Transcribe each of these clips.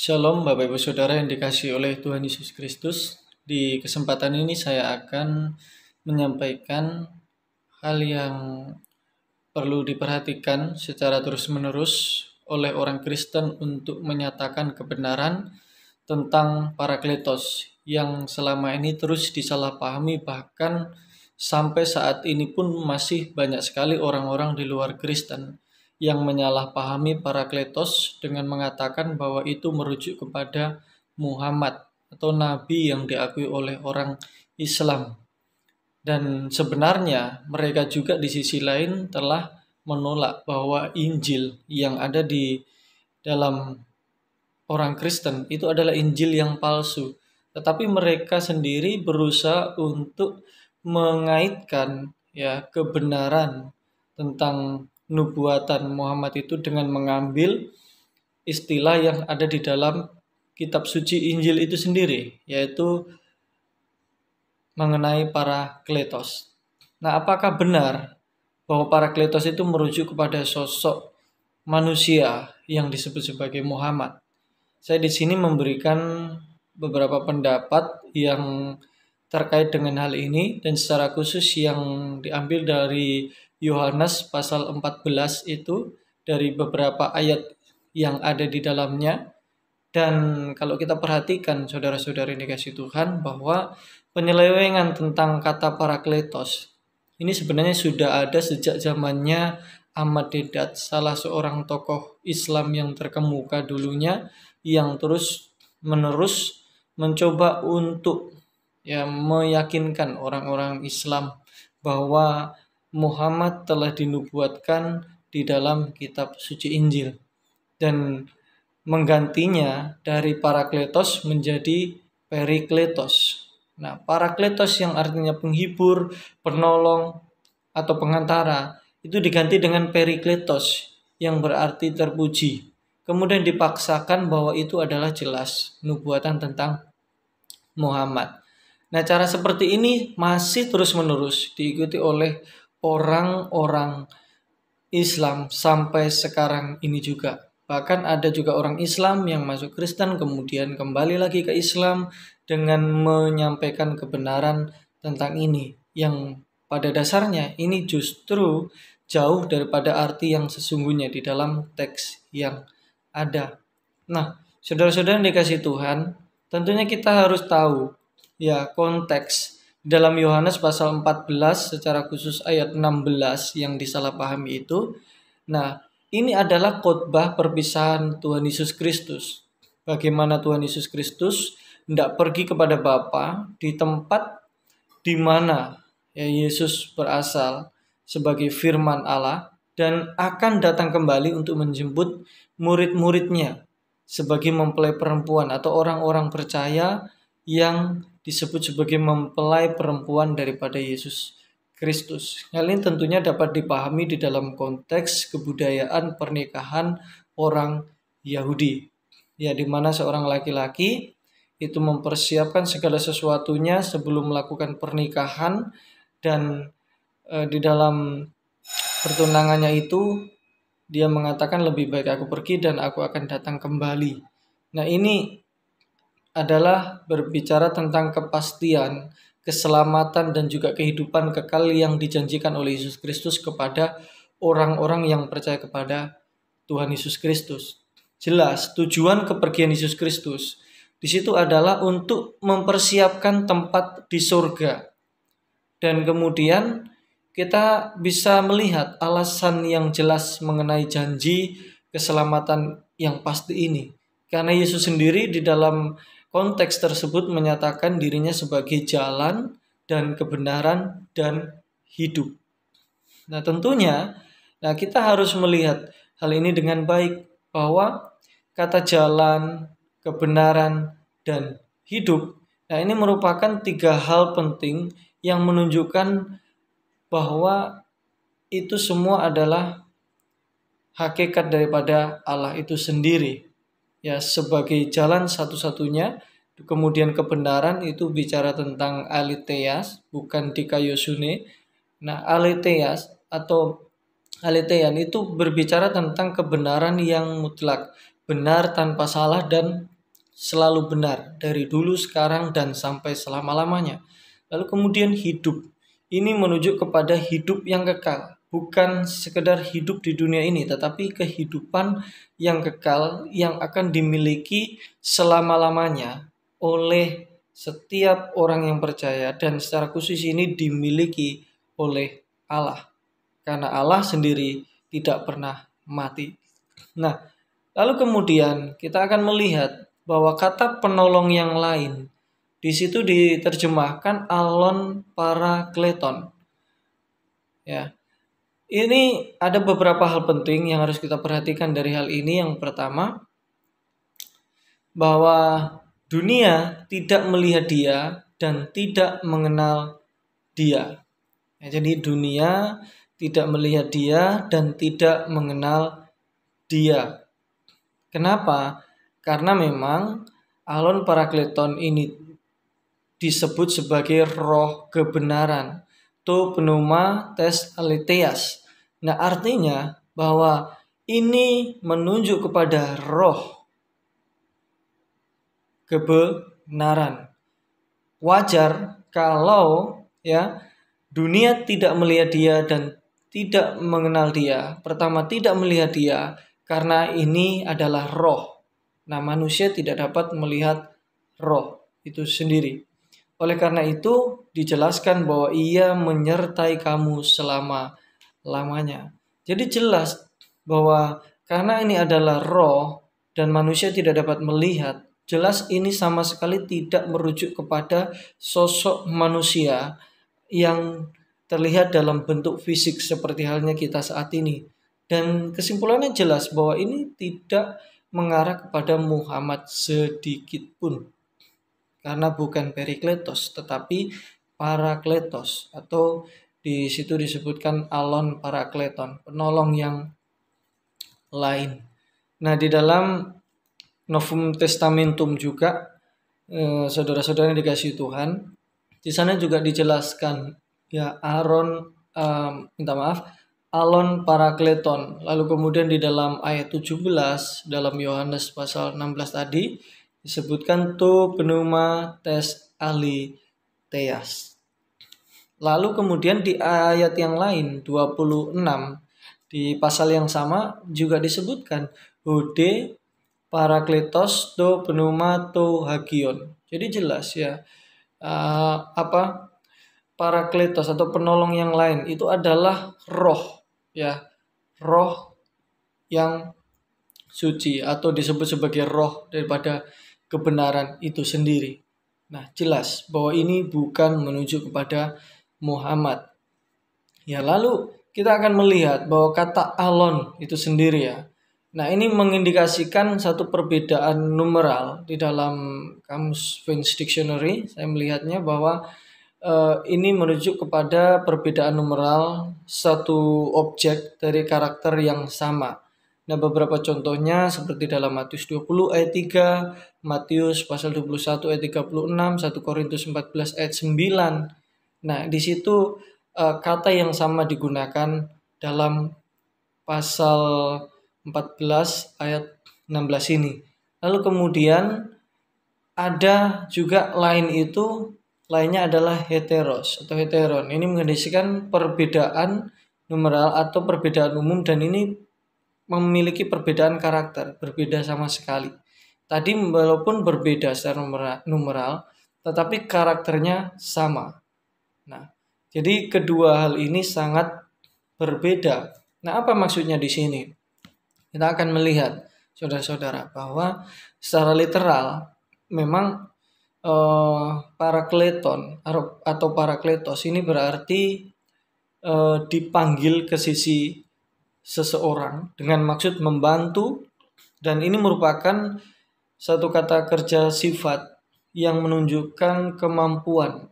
Shalom Bapak Ibu Saudara yang dikasihi oleh Tuhan Yesus Kristus. Di kesempatan ini saya akan menyampaikan hal yang perlu diperhatikan secara terus-menerus oleh orang Kristen untuk menyatakan kebenaran tentang Parakletos yang selama ini terus disalahpahami, bahkan sampai saat ini pun masih banyak sekali orang-orang di luar Kristen yang menyalahpahami Parakletos dengan mengatakan bahwa itu merujuk kepada Muhammad atau nabi yang diakui oleh orang Islam. Dan sebenarnya mereka juga di sisi lain telah menolak bahwa Injil yang ada di dalam orang Kristen itu adalah Injil yang palsu. Tetapi mereka sendiri berusaha untuk mengaitkan kebenaran tentang nubuatan Muhammad itu dengan mengambil istilah yang ada di dalam kitab suci Injil itu sendiri, yaitu mengenai Parakletos. Nah, apakah benar bahwa Parakletos itu merujuk kepada sosok manusia yang disebut sebagai Muhammad? Saya di sini memberikan beberapa pendapat yang terkait dengan hal ini, dan secara khusus yang diambil dari Yohanes pasal 14 itu, dari beberapa ayat yang ada di dalamnya. Dan kalau kita perhatikan saudara-saudari dikasih Tuhan, bahwa penyelewengan tentang kata Parakletos ini sebenarnya sudah ada sejak zamannya Ahmad Deedat, salah seorang tokoh Islam yang terkemuka dulunya, yang terus menerus mencoba untuk meyakinkan orang-orang Islam bahwa Muhammad telah dinubuatkan di dalam kitab suci Injil, dan menggantinya dari Parakletos menjadi Perikletos. Nah, Parakletos yang artinya penghibur, penolong, atau pengantara itu diganti dengan Perikletos yang berarti terpuji. Kemudian dipaksakan bahwa itu adalah jelas nubuatan tentang Muhammad. Nah, cara seperti ini masih terus-menerus diikuti oleh orang-orang Islam sampai sekarang ini juga. Bahkan ada juga orang Islam yang masuk Kristen kemudian kembali lagi ke Islam dengan menyampaikan kebenaran tentang ini, yang pada dasarnya ini justru jauh daripada arti yang sesungguhnya di dalam teks yang ada. Nah, saudara-saudara yang dikasih Tuhan, tentunya kita harus tahu konteks dalam Yohanes pasal 14 secara khusus ayat 16 yang disalahpahami itu. Nah, ini adalah khotbah perpisahan Tuhan Yesus Kristus. Bagaimana Tuhan Yesus Kristus hendak pergi kepada Bapa di tempat di mana Yesus berasal sebagai firman Allah, dan akan datang kembali untuk menjemput murid-muridnya sebagai mempelai perempuan atau orang-orang percaya yang disebut sebagai mempelai perempuan daripada Yesus Kristus. Hal ini tentunya dapat dipahami di dalam konteks kebudayaan pernikahan orang Yahudi, di mana seorang laki-laki itu mempersiapkan segala sesuatunya sebelum melakukan pernikahan, dan di dalam pertunangannya itu dia mengatakan lebih baik aku pergi dan aku akan datang kembali. Nah, ini adalah berbicara tentang kepastian, keselamatan, dan juga kehidupan kekal yang dijanjikan oleh Yesus Kristus kepada orang-orang yang percaya kepada Tuhan Yesus Kristus. Jelas tujuan kepergian Yesus Kristus di situ adalah untuk mempersiapkan tempat di surga. Dan kemudian kita bisa melihat alasan yang jelas mengenai janji keselamatan yang pasti ini. Karena Yesus sendiri di dalam konteks tersebut menyatakan dirinya sebagai jalan dan kebenaran dan hidup. Nah, tentunya kita harus melihat hal ini dengan baik, bahwa kata jalan, kebenaran, dan hidup, ini merupakan 3 hal penting yang menunjukkan bahwa itu semua adalah hakikat daripada Allah itu sendiri. Sebagai jalan satu-satunya, kemudian kebenaran itu bicara tentang aletheas, bukan dikaiosune. Nah, aletheas atau alethean itu berbicara tentang kebenaran yang mutlak, benar tanpa salah dan selalu benar dari dulu, sekarang, dan sampai selama-lamanya. Lalu kemudian hidup. Ini menuju kepada hidup yang kekal. Bukan sekedar hidup di dunia ini, tetapi kehidupan yang kekal yang akan dimiliki selama-lamanya oleh setiap orang yang percaya, dan secara khusus ini dimiliki oleh Allah. Karena Allah sendiri tidak pernah mati. Nah, lalu kemudian kita akan melihat bahwa kata penolong yang lain di situ diterjemahkan Alon Parakleton. Ya. Ini ada beberapa hal penting yang harus kita perhatikan dari hal ini. Yang pertama, bahwa dunia tidak melihat dia dan tidak mengenal dia. Ya, jadi dunia tidak melihat dia dan tidak mengenal dia. Kenapa? Karena memang Alon Parakleton ini disebut sebagai roh kebenaran, to pneuma tes aletheas. Nah, artinya bahwa ini menunjuk kepada roh kebenaran. Wajar kalau dunia tidak melihat dia dan tidak mengenal dia. Pertama, tidak melihat dia karena ini adalah roh. Nah, manusia tidak dapat melihat roh itu sendiri. Oleh karena itu, dijelaskan bahwa ia menyertai kamu selama-lamanya. Jadi jelas bahwa karena ini adalah roh dan manusia tidak dapat melihat, jelas ini sama sekali tidak merujuk kepada sosok manusia yang terlihat dalam bentuk fisik seperti halnya kita saat ini. Dan kesimpulannya jelas bahwa ini tidak mengarah kepada Muhammad sedikit pun. Karena bukan Perikletos tetapi Parakletos, atau di situ disebutkan Alon Parakleton, penolong yang lain. Nah, di dalam Novum Testamentum juga saudara-saudara yang dikasihi Tuhan, di sana juga dijelaskan Alon Parakleton. Lalu kemudian di dalam ayat 17 dalam Yohanes pasal 16 tadi disebutkan to pneuma tes aletheas. Lalu kemudian di ayat yang lain 26 di pasal yang sama juga disebutkan hode parakletos to pneuma to hagion. Jadi jelas parakletos atau penolong yang lain itu adalah roh, roh yang suci atau disebut sebagai roh daripada kebenaran itu sendiri. Nah, jelas bahwa ini bukan menuju kepada Muhammad. Lalu kita akan melihat bahwa kata alon itu sendiri Nah, ini mengindikasikan satu perbedaan numeral di dalam Kamus Vance Dictionary. Saya melihatnya bahwa ini merujuk kepada perbedaan numeral satu objek dari karakter yang sama. Nah, beberapa contohnya seperti dalam Matius 20 ayat 3, Matius pasal 21 ayat 36, 1 Korintus 14 ayat 9. Nah, di situ kata yang sama digunakan dalam pasal 14 ayat 16 ini. Lalu kemudian ada juga lainnya adalah heteros atau heteron. Ini mengindikasikan perbedaan numeral atau perbedaan umum, dan ini memiliki perbedaan karakter, berbeda sama sekali. Tadi walaupun berbeda secara numeral, tetapi karakternya sama. Nah, jadi kedua hal ini sangat berbeda. Nah, apa maksudnya di sini? Kita akan melihat, saudara-saudara, bahwa secara literal memang parakleton atau parakletos ini berarti dipanggil ke sisi seseorang dengan maksud membantu, dan ini merupakan satu kata kerja sifat yang menunjukkan kemampuan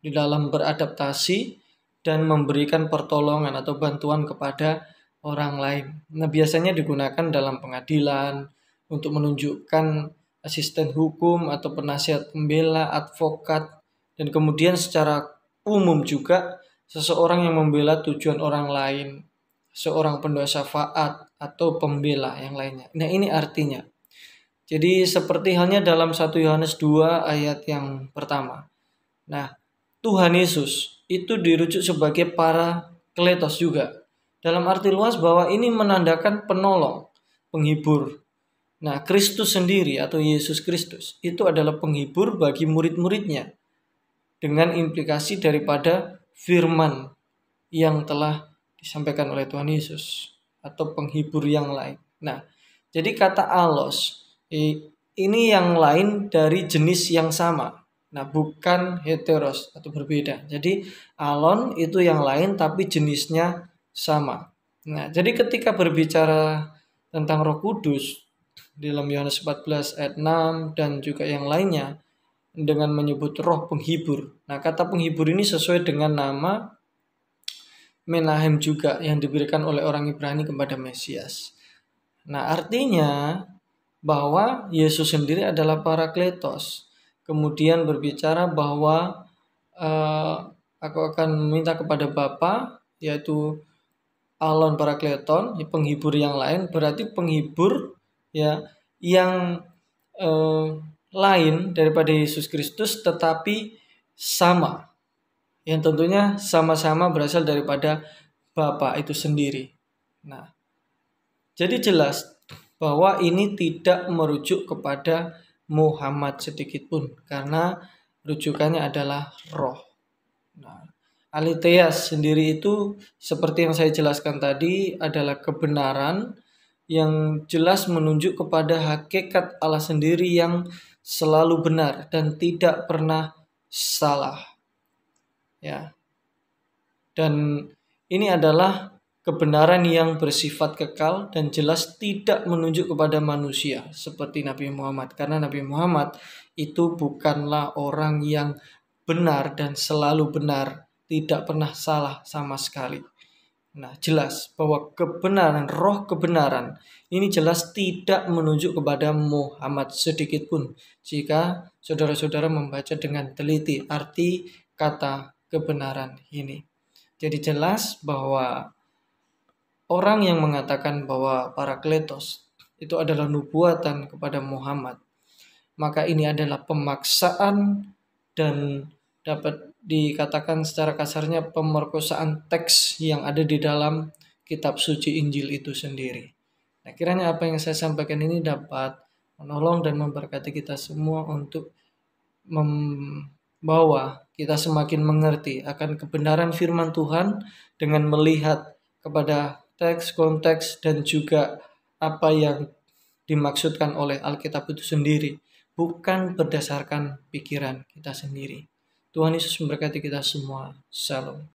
di dalam beradaptasi dan memberikan pertolongan atau bantuan kepada orang lain. Nah, biasanya digunakan dalam pengadilan untuk menunjukkan asisten hukum atau penasihat pembela, advokat, dan kemudian secara umum juga seseorang yang membela tujuan orang lain, seorang pendoa syafaat atau pembela yang lainnya. Nah, ini artinya. Jadi seperti halnya dalam 1 Yohanes 2 ayat yang pertama. Nah, Tuhan Yesus itu dirujuk sebagai Parakletos juga. Dalam arti luas bahwa ini menandakan penolong, penghibur. Nah, Kristus sendiri atau Yesus Kristus itu adalah penghibur bagi murid-muridnya dengan implikasi daripada firman yang telah disampaikan oleh Tuhan Yesus atau penghibur yang lain. Nah, jadi kata alos ini yang lain dari jenis yang sama. Nah, bukan heteros atau berbeda. Jadi alon itu yang lain tapi jenisnya sama. Nah, jadi ketika berbicara tentang Roh Kudus di dalam Yohanes 14 ayat 6 dan juga yang lainnya dengan menyebut roh penghibur. Nah, kata penghibur ini sesuai dengan nama Menahem juga yang diberikan oleh orang Ibrani kepada Mesias. Nah, artinya bahwa Yesus sendiri adalah Parakletos. Kemudian berbicara bahwa aku akan minta kepada Bapa, yaitu Alon Parakleton, penghibur yang lain. Berarti penghibur ya yang lain daripada Yesus Kristus tetapi sama. Yang tentunya sama-sama berasal daripada Bapa itu sendiri. Nah, jadi jelas bahwa ini tidak merujuk kepada Muhammad sedikit pun karena rujukannya adalah roh. Nah, aletheia sendiri itu seperti yang saya jelaskan tadi adalah kebenaran yang jelas menunjuk kepada hakikat Allah sendiri yang selalu benar dan tidak pernah salah. Ya. Dan ini adalah kebenaran yang bersifat kekal dan jelas tidak menunjuk kepada manusia seperti Nabi Muhammad. Karena Nabi Muhammad itu bukanlah orang yang benar dan selalu benar, tidak pernah salah sama sekali. Nah, jelas bahwa kebenaran, roh kebenaran ini jelas tidak menunjuk kepada Muhammad sedikit pun. Jika saudara-saudara membaca dengan teliti arti kata kebenaran ini. Jadi jelas bahwa orang yang mengatakan bahwa Parakletos itu adalah nubuatan kepada Muhammad, maka ini adalah pemaksaan dan dapat dikatakan secara kasarnya pemerkosaan teks yang ada di dalam kitab suci Injil itu sendiri. Nah, kiranya apa yang saya sampaikan ini dapat menolong dan memberkati kita semua untuk membawa kita semakin mengerti akan kebenaran firman Tuhan dengan melihat kepada teks, konteks, dan juga apa yang dimaksudkan oleh Alkitab itu sendiri, bukan berdasarkan pikiran kita sendiri. Tuhan Yesus memberkati kita semua. Shalom.